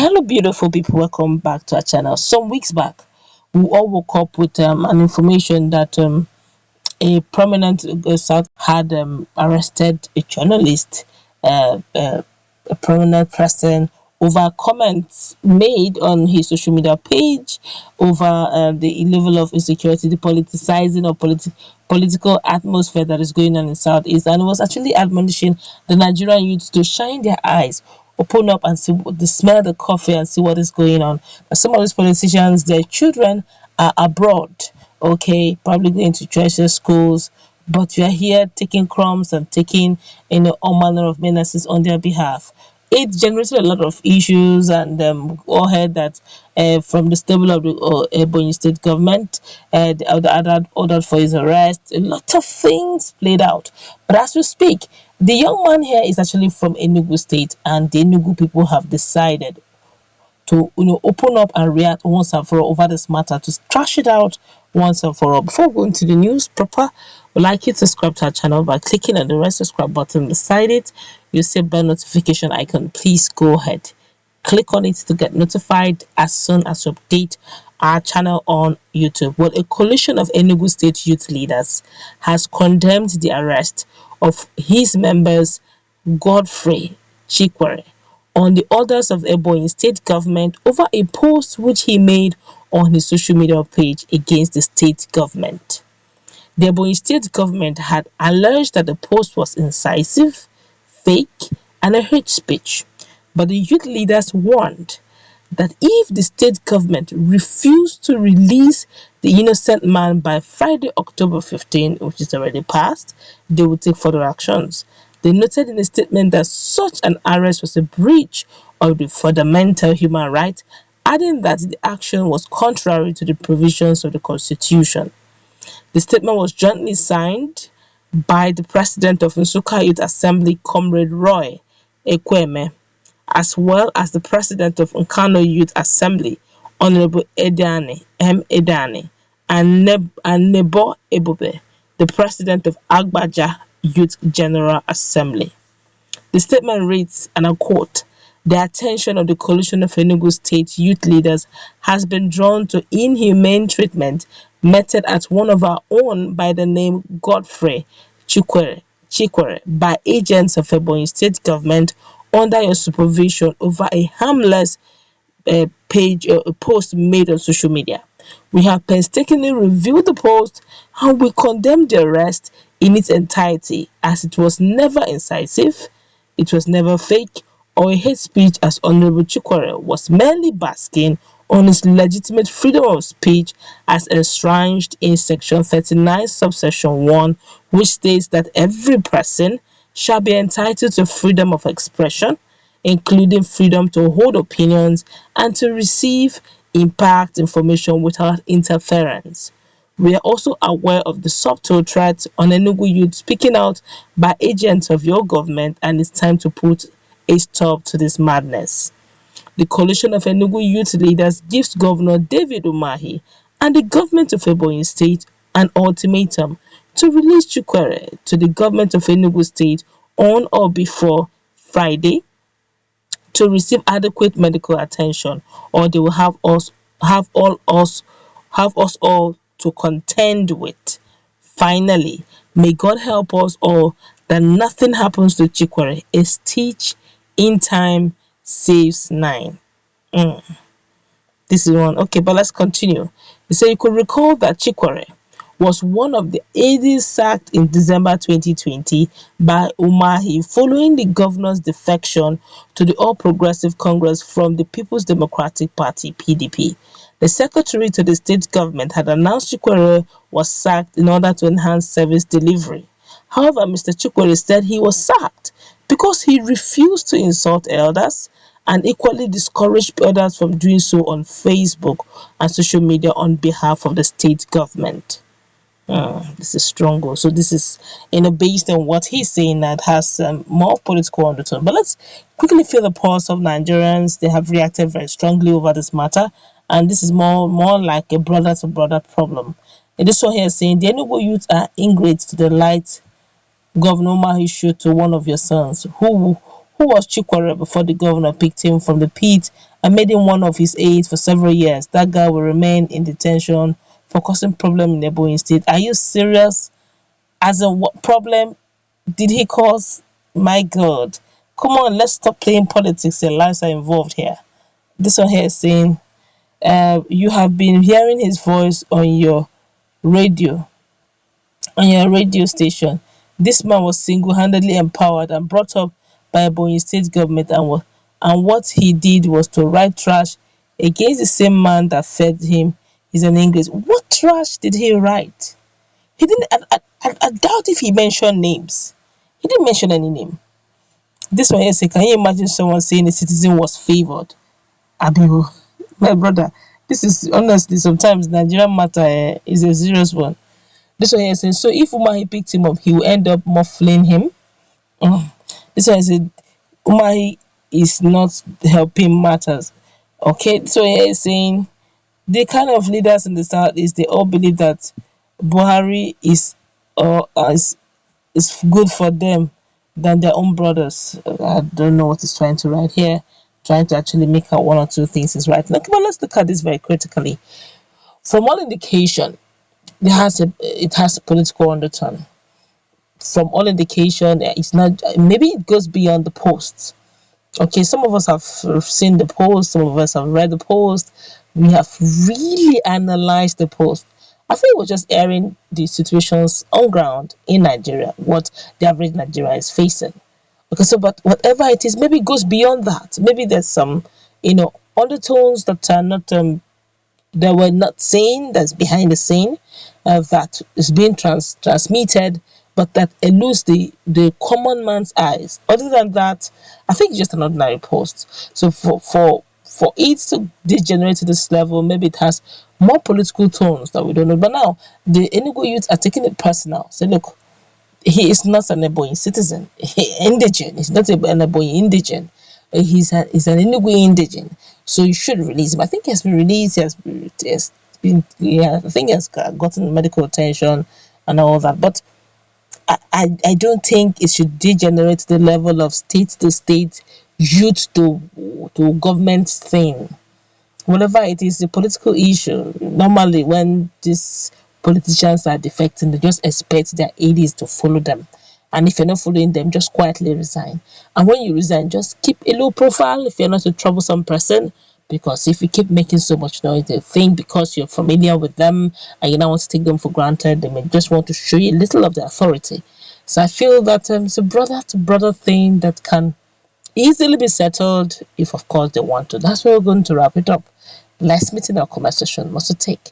Hello, beautiful people. Welcome back to our channel. Some weeks back, we all woke up with an information that a prominent South had arrested a journalist, a prominent person, over comments made on his social media page over the level of insecurity, the politicizing of political atmosphere that is going on in Southeast, and was actually admonishing the Nigerian youths to shine their eyes, open up and see the smell the coffee and see what is going on. But some of these politicians, their children are abroad, okay, probably going to choices schools, but you are here taking crumbs and taking all manner of menaces on their behalf. It generated a lot of issues, and all heard that from the stable of the Ebonyi state government, the ordered for his arrest. A lot of things played out. But as we speak, the young man here is actually from Enugu state, and the Enugu people have decided to open up and react once and for all over this matter, to trash it out once and for all. Before going to the news proper, we'd like you to subscribe to our channel by clicking on the red subscribe button beside it. You'll see a bell notification icon. Please go ahead, click on it to get notified as soon as we update our channel on YouTube. Well, a coalition of Enugu state youth leaders has condemned the arrest of his members Godfrey Chikwere on the orders of the Ebonyi state government over a post which he made on his social media page against the state government. The Ebonyi state government had alleged that the post was incisive, fake, and a hate speech, but the youth leaders warned that if the state government refused to release the innocent man by Friday, October 15, which is already passed, they would take further actions. They noted in a statement that such an arrest was a breach of the fundamental human right, adding that the action was contrary to the provisions of the Constitution. The statement was jointly signed by the president of Nsukka Youth Assembly, Comrade Roy Ekweme, as well as the president of Nkano Youth Assembly, Honorable Edani M. Edani, and Nebo Ebube, the president of Agbaja Youth General Assembly. The statement reads, and I quote, "The attention of the coalition of Enugu state youth leaders has been drawn to inhumane treatment meted at one of our own by the name Godfrey Chikwere by agents of Ebonyi state government under your supervision over a harmless post made on social media. We have painstakingly reviewed the post and we condemn the arrest in its entirety, as it was never incisive, it was never fake or a hate speech, as Honorable Chikwere was merely basking on his legitimate freedom of speech as enshrined in Section 39, subsection 1, which states that every person shall be entitled to freedom of expression, including freedom to hold opinions and to receive, impact information without interference. We are also aware of the subtle threats on Enugu youth speaking out by agents of your government, and it's time to put a stop to this madness. The coalition of Enugu youth leaders gives Governor David Umahi and the government of Ebonyi state an ultimatum to release Chikwere to the government of Enugu state on or before Friday to receive adequate medical attention, or they will have us all to contend with. Finally, may God help us all that nothing happens to Chikwere. A stitch in time saves 9. This is one. Okay, but let's continue. He said you could recall that Chikwere was one of the aides sacked in December 2020 by Umahi following the governor's defection to the All Progressive Congress from the People's Democratic Party, PDP. The secretary to the state government had announced Chikwere was sacked in order to enhance service delivery. However, Mr. Chikwere said he was sacked because he refused to insult elders and equally discouraged others from doing so on Facebook and social media on behalf of the state government. This is strong. So this is based on what he's saying, that has more political undertone. But let's quickly feel the pulse of Nigerians. They have reacted very strongly over this matter, and this is more like a brother to brother problem. And this one here is saying the Enugu youth are ingrates to the light Governor Umahi showed to one of your sons, who was Chikwere before the governor picked him from the pit and made him one of his aides for several years. That guy will remain in detention for causing problem in Ebonyi State. Are you serious? As a what problem did he cause? My God. Come on, let's stop playing politics. Your lives are involved here. This one here is saying, you have been hearing his voice radio, on your radio station. This man was single-handedly empowered and brought up by Ebonyi state government, and what he did was to write trash against the same man that fed him. He's an English. What trash did he write? He didn't. I doubt if he mentioned names. He didn't mention any name. This one here say, can you imagine someone saying a citizen was favored? Abihu, my brother, this is honestly sometimes Nigerian matter is a serious one. This one here saying, so if Umahi picked him up, he will end up muffling him. This one said, Umahi is not helping matters. Okay, so here is saying, the kind of leaders in the south is they all believe that Buhari is good for them than their own brothers. I don't know what he's trying to write here. Trying to actually make out one or two things is right. Now, come on, let's look at this very critically. From all indication, it has a political undertone. From all indication, it's not. Maybe it goes beyond the posts. Okay, some of us have seen the post, some of us have read the post. We have really analyzed the post. I think we're just airing the situations on ground in Nigeria, what the average Nigerian is facing. Okay, so but whatever it is, maybe it goes beyond that. Maybe there's some, undertones that are not that we're not saying, that's behind the scene, that is being transmitted, but that eludes the common man's eyes. Other than that, I think it's just an ordinary post. So for it to degenerate to this level, maybe it has more political tones that we don't know. But now the Enugu youths are taking it personal. Say, look, he is not an Ebonyi citizen. Indigent. He's not an Ebonyi indigent. He's an Enugu indigent. So you should release him. I think he has been released. I think he has gotten medical attention and all that. But I don't think it should degenerate to the level of state to state, youth to government thing. Whatever it is, a political issue. Normally, when these politicians are defecting, they just expect their aides to follow them. And if you're not following them, just quietly resign. And when you resign, just keep a low profile if you're not a troublesome person. Because if you keep making so much noise, they think because you're familiar with them and you don't want to take them for granted, they may just want to show you a little of their authority. So I feel that it's a brother to brother thing that can easily be settled if, of course, they want to. That's where we're going to wrap it up. Let's meet in our comment section. What's to take?